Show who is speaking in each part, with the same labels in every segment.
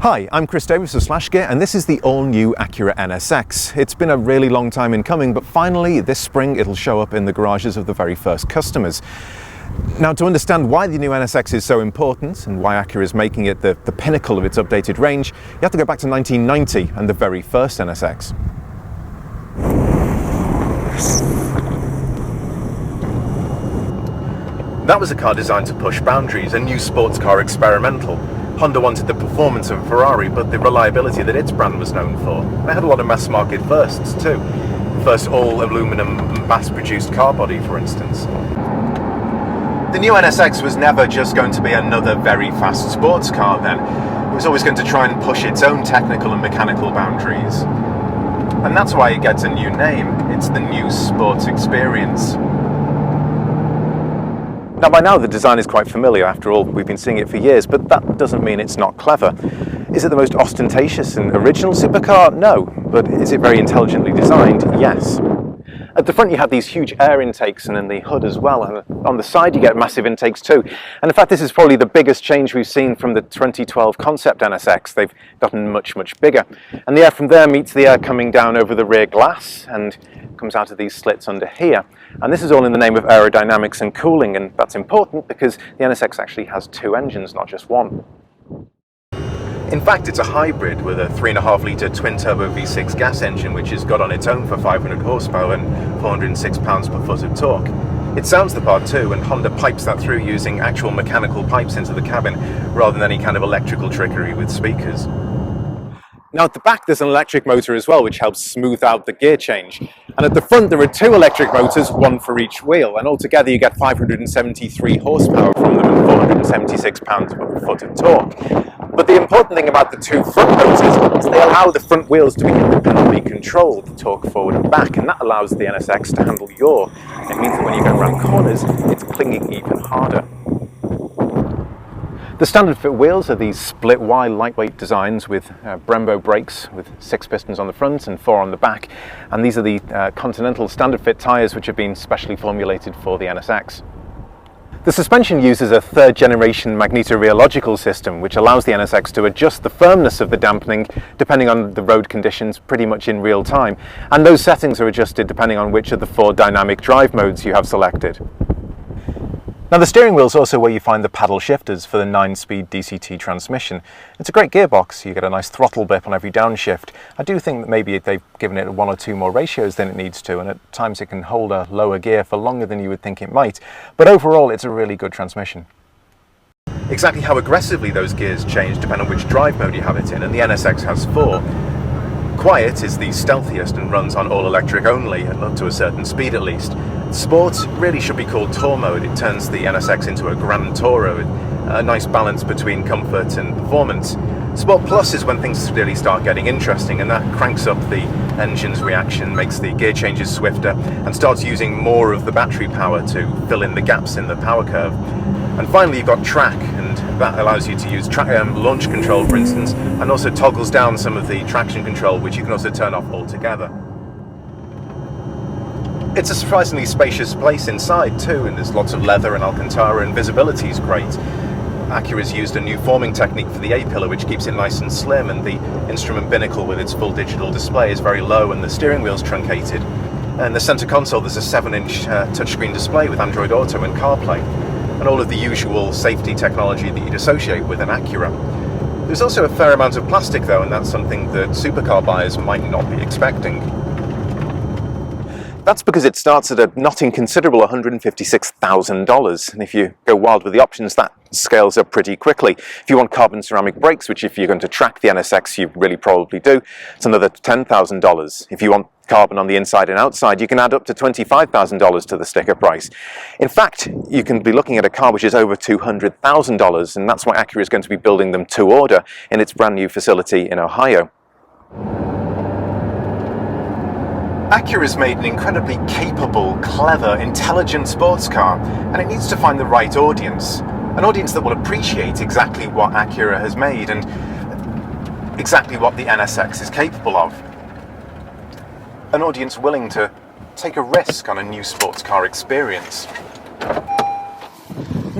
Speaker 1: Hi, I'm Chris Davis of SlashGear, and this is the all-new Acura NSX. It's been a really long time in coming, but finally this spring it'll show up in the garages of the very first customers. Now, to understand why the new NSX is so important and why Acura is making it the pinnacle of its updated range, you have to go back to 1990 and the very first NSX. That was a car designed to push boundaries, a new sports car experimental. Honda wanted the performance of a Ferrari, but the reliability that its brand was known for. They had a lot of mass market firsts too. The first all-aluminum mass-produced car body, for instance. The new NSX was never just going to be another very fast sports car then. It was always going to try and push its own technical and mechanical boundaries. And that's why it gets a new name. It's the new sports experience. Now, by now the design is quite familiar. After all, we've been seeing it for years, but that doesn't mean it's not clever. Is it the most ostentatious and original supercar? No. But is it very intelligently designed? Yes. At the front you have these huge air intakes, and in the hood as well, and on the side you get massive intakes too. And in fact, this is probably the biggest change we've seen from the 2012 concept NSX. They've gotten much bigger. And the air from there meets the air coming down over the rear glass and comes out of these slits under here. And this is all in the name of aerodynamics and cooling, and that's important because the NSX actually has two engines, not just one. In fact, it's a hybrid with a 3.5 litre twin-turbo V6 gas engine which is got on its own for 500 horsepower and 406 pounds per foot of torque. It sounds the part too, and Honda pipes that through using actual mechanical pipes into the cabin rather than any kind of electrical trickery with speakers. Now at the back there's an electric motor as well, which helps smooth out the gear change. And at the front there are two electric motors, one for each wheel, and altogether you get 573 horsepower from them and 476 pounds per foot of torque. But the important thing about the two front motors is they allow the front wheels to be independently controlled, the torque forward and back, and that allows the NSX to handle yaw. It means that when you go around corners, it's clinging even harder. The standard fit wheels are these split Y lightweight designs with Brembo brakes with 6 pistons on the front and 4 on the back, and these are the Continental standard fit tyres which have been specially formulated for the NSX. The suspension uses a third generation magnetorheological system which allows the NSX to adjust the firmness of the dampening depending on the road conditions pretty much in real time, and those settings are adjusted depending on which of the 4 dynamic drive modes you have selected. Now the steering wheel is also where you find the paddle shifters for the 9-speed DCT transmission. It's a great gearbox, you get a nice throttle bip on every downshift. I do think that maybe they've given it 1 or 2 more ratios than it needs to, and at times it can hold a lower gear for longer than you would think it might. But overall it's a really good transmission. Exactly how aggressively those gears change depend on which drive mode you have it in, and the NSX has 4. Quiet is the stealthiest and runs on all electric only, up to a certain speed at least. Sport really should be called Tour mode. It turns the NSX into a Grand Tourer, a nice balance between comfort and performance. Sport Plus is when things really start getting interesting, and that cranks up the engine's reaction, makes the gear changes swifter, and starts using more of the battery power to fill in the gaps in the power curve. And finally you've got track, and that allows you to use launch control, for instance, and also toggles down some of the traction control, which you can also turn off altogether. It's a surprisingly spacious place inside too, and there's lots of leather and Alcantara, and visibility is great. Acura's used a new forming technique for the A-pillar which keeps it nice and slim, and the instrument binnacle with its full digital display is very low and the steering wheel's truncated. And the center console, there's a 7-inch touchscreen display with Android Auto and CarPlay, and all of the usual safety technology that you'd associate with an Acura. There's also a fair amount of plastic though, and that's something that supercar buyers might not be expecting. That's because it starts at a not inconsiderable $156,000, and if you go wild with the options, that scales up pretty quickly. If you want carbon ceramic brakes, which if you're going to track the NSX you really probably do, it's another $10,000. If you want carbon on the inside and outside, you can add up to $25,000 to the sticker price. In fact, you can be looking at a car which is over $200,000, and that's why Acura is going to be building them to order in its brand new facility in Ohio. Acura's made an incredibly capable, clever, intelligent sports car, and it needs to find the right audience. An audience that will appreciate exactly what Acura has made and exactly what the NSX is capable of. An audience willing to take a risk on a new sports car experience.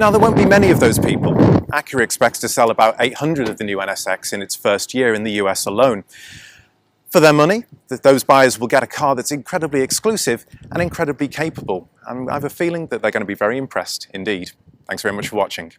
Speaker 1: Now, there won't be many of those people. Acura expects to sell about 800 of the new NSX in its first year in the US alone. For their money, those buyers will get a car that's incredibly exclusive and incredibly capable. And I have a feeling that they're going to be very impressed indeed. Thanks very much for watching.